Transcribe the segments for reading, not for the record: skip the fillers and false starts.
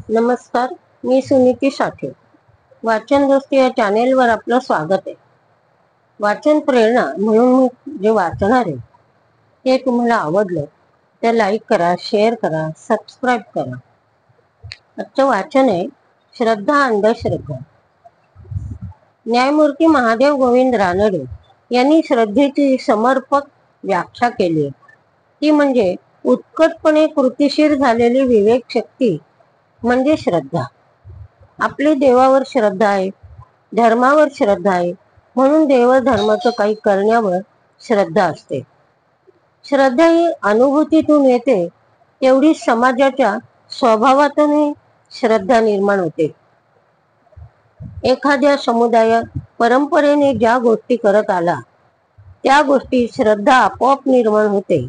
नमस्कार, मी सुनीती साठे. वाचन दोस्ती या चॅनेलवर आपलं स्वागत आहे. वाचन प्रेरणा म्हणून मी जे वाचणार आहे ते तुम्हाला आवडलं तर लाईक करा, शेअर करा, सबस्क्राईब करा. आजचं वाचन आहे श्रद्धा अंधश्रद्धा. न्यायमूर्ती महादेव गोविंद रानडे यांनी श्रद्धेची समर्पक व्याख्या केली आहे. ती म्हणजे उत्कटपणे कृतीशीर झालेली विवेक शक्ती म्हणजे श्रद्धा. आपली देवावर श्रद्धा आहे, धर्मावर श्रद्धा आहे, म्हणून देवधर्माचं काही करण्यावर श्रद्धा असते. श्रद्धा ही अनुभूतीतून येते, तेवढी समाजाच्या स्वभावातूनही श्रद्धा निर्माण होते. एखाद्या समुदायात परंपरेने ज्या गोष्टी करत आला त्या गोष्टी श्रद्धा आपोआप निर्माण होते.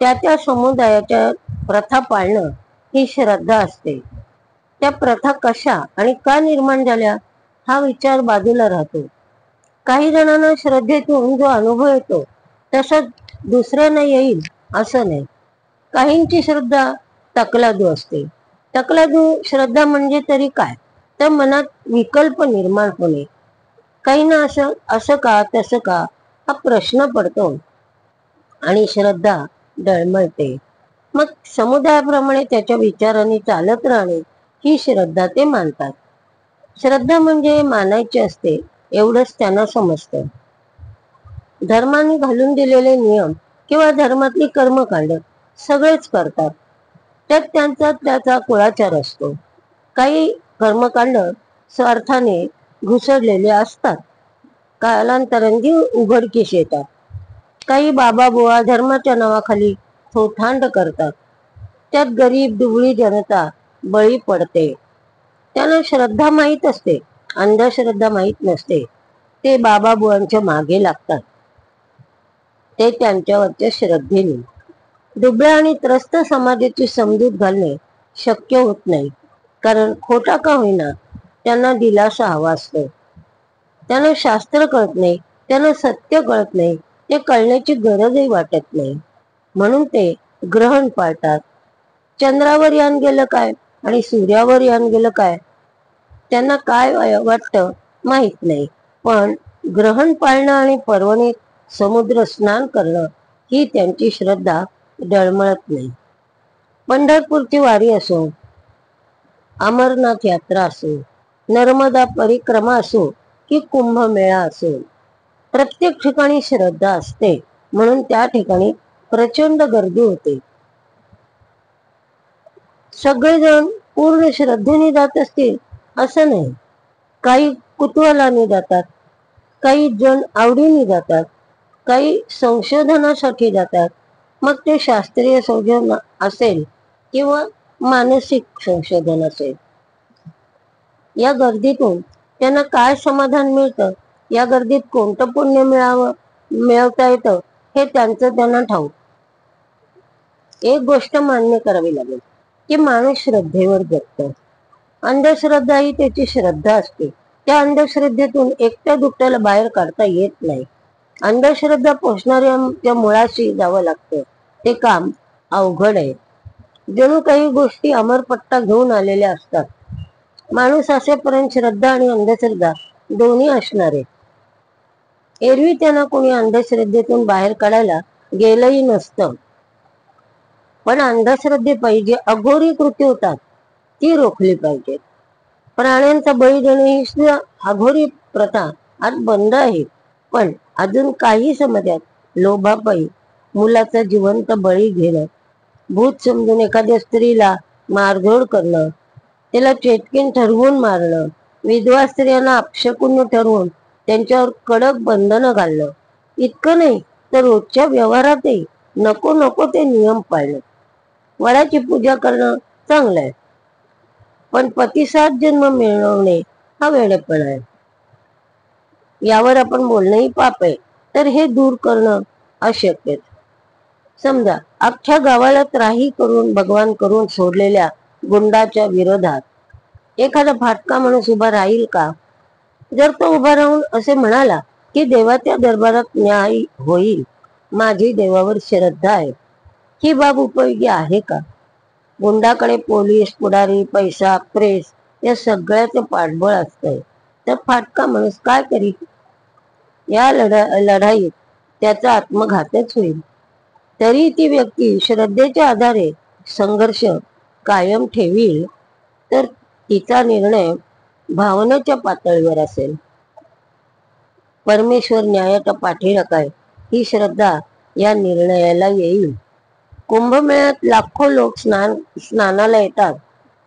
त्या समुदायाच्या प्रथा पाळणं ही श्रद्धा असते. त्या प्रथा कशा आणि का निर्माण झाल्या हा विचार बाजूला राहतो. काही जणांना श्रद्धेतून जो अनुभव येतो तसा दुसऱ्यांना येईल असं नाही. काहींची श्रद्धा तकलादू असते. तकलादू श्रद्धा म्हणजे तरी काय, तर मनात विकल्प निर्माण होणे. काहींना असं का तसं का हा प्रश्न पडतो आणि श्रद्धा डळमळते. मग समुदायाप्रमाणे त्याच्या विचारांनी चालत राहणे ही श्रद्धा ते मानतात. श्रद्धा म्हणजे मानायची असते एवढंच त्यांना समजतं. धर्माने घालून दिलेले नियम किंवा धर्मातली कर्मकांड सगळेच करतात. त्यात त्याचा कुळाचार असतो. काही कर्मकांड स्वार्थाने घुसडलेले असतात, कालांतराने उघडकीस येतात. काही बाबा बुवा धर्माच्या नावाखाली थोथांड करतात. त्यात गरीब दुबळी जनता बळी पडते. त्यांना श्रद्धा माहीत असते, अंधश्रद्धा माहीत नसते. ते बाबा बुवांच्या मागे लागतात. ते त्यांच्यावरच्या श्रद्धेने दुबळ्या आणि त्रस्त समाजाची समजूत घालणे शक्य होत नाही. कारण खोटा का होईना त्यांना दिलासा हवा असतो. त्यांना शास्त्र कळत नाही, त्यांना सत्य कळत नाही, ते कळण्याची गरजही वाटत नाही. म्हणून ते ग्रहण पाळतात. चंद्रावर यान गेलं काय आणि सूर्यावर यान गेलं काय त्यांना काय वाटतं माहित नाही. पण ग्रहण पाळणं आणि पर्वणीत समुद्र स्नान करणं ही त्यांची श्रद्धा डळमळत नाही. पंढरपूरची वारी असो, अमरनाथ यात्रा असो, नर्मदा परिक्रमा असो की कुंभमेळा असो, प्रत्येक ठिकाणी श्रद्धा असते. म्हणून त्या ठिकाणी प्रचंड गर्दी होते. सगळेजण पूर्ण श्रद्धेने जात असतील असं नाही. काही कुतूहलाने जातात, काही जण आवडीने जातात, काही संशोधनासाठी जातात. मग ते शास्त्रीय संशोधन असेल किंवा मानसिक संशोधन असेल. या गर्दीतून त्यांना काय समाधान मिळतं, या गर्दीत कोणतं पुण्य मिळवता येतं हे त्यांना ठाऊक. एक गोष्ट मान्य करावी लागेल की माणूस श्रद्धेवर जगतो. अंधश्रद्धा ही त्याची श्रद्धा असते. त्या अंधश्रद्धेतून एकट्या दुकट्याला बाहेर काढता येत नाही. अंधश्रद्धा पोषणाऱ्या मुळाशी जावं लागतं. ते काम अवघड आहे. जणू काही गोष्टी अमरपट्टा घेऊन आलेल्या असतात. माणूस असेपर्यंत श्रद्धा आणि अंधश्रद्धा दोन्ही असणार आहे. एरवी त्यांना कोणी अंधश्रद्धेतून बाहेर काढायला गेलंही नसतं. पण अंधश्रद्धेपायी जी अघोरी कृती होतात ती रोखली पाहिजे. प्राण्यांचा बळी देणे ही अघोरी प्रथा आज बंद आहे. पण अजून काही समाजात लोभापायी मुलाचा जिवंत बळी घेणं, भूत समजून एखाद्या स्त्रीला मारझोड करणं, त्याला चेटकीन ठरवून मारणं, विधवा स्त्रियांना अपशकुन ठरवून त्यांच्यावर कडक बंधनं घालणं, इतकं नाही तर रोजच्या व्यवहारातही नको नको ते नियम पाळणं. वडाची पूजा करणं चांगलं आहे, पण पतिसात जन्म मिळवणे हा वेडेपणा आहे. यावर आपण बोलणंही पाप आहे. तर हे दूर करणं अशक्य. समजा अख्ख्या गावाला त्राही करून भगवान करून सोडलेल्या गुंडाच्या विरोधात एखादा फाटका माणूस उभा राहील का? जर तो उभा राहून असे म्हणाला की देवाच्या दरबारात न्याय होईल, माझी देवावर श्रद्धा आहे, ही बाब उपयोगी आहे का? गुंडाकडे पोलीस, पुढारी, पैसा, प्रेस या सगळ्याचं पाठबळ असतंय, तर फाटका माणूस काय करीत? या लढाईत त्याचा आत्मघातच होईल. तरी ती व्यक्ती श्रद्धेच्या आधारे संघर्ष कायम ठेवील, तर तिचा निर्णय भावनेच्या पातळीवर असेल. परमेश्वर न्यायाच्या पाठीराखाय ही श्रद्धा या निर्णयाला येईल. कुंभमेळ्यात लाखो लोक स्नानाला येतात,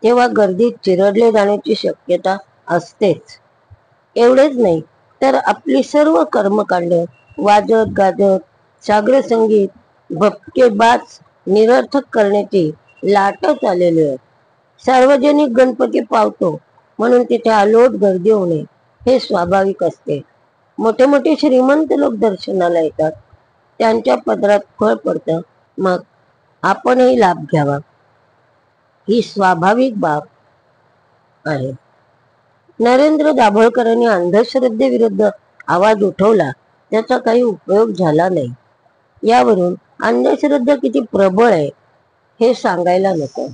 तेव्हा गर्दीत चिरडले जाण्याची शक्यता असतेच. एवढेच नाही तर आपली सर्व कर्मकांड वाजत गाजत, सागर संगीत, भपकेबाज निरर्थक करण्याची लाटच आलेली आहे. सार्वजनिक गणपती पावतो म्हणून तिथे अलोट गर्दी होणे हे स्वाभाविक असते. मोठे मोठे श्रीमंत लोक दर्शनाला येतात, त्यांच्या पदरात फळ पडतं, मग आपणही लाभ घ्यावा ही स्वाभाविक बाब आहे. नरेंद्र दाभोळकरांनी अंधश्रद्धेविरुद्ध आवाज उठवला, त्याचा काही उपयोग झाला नाही. यावरून अंधश्रद्धा किती प्रबळ आहे हे सांगायला नको.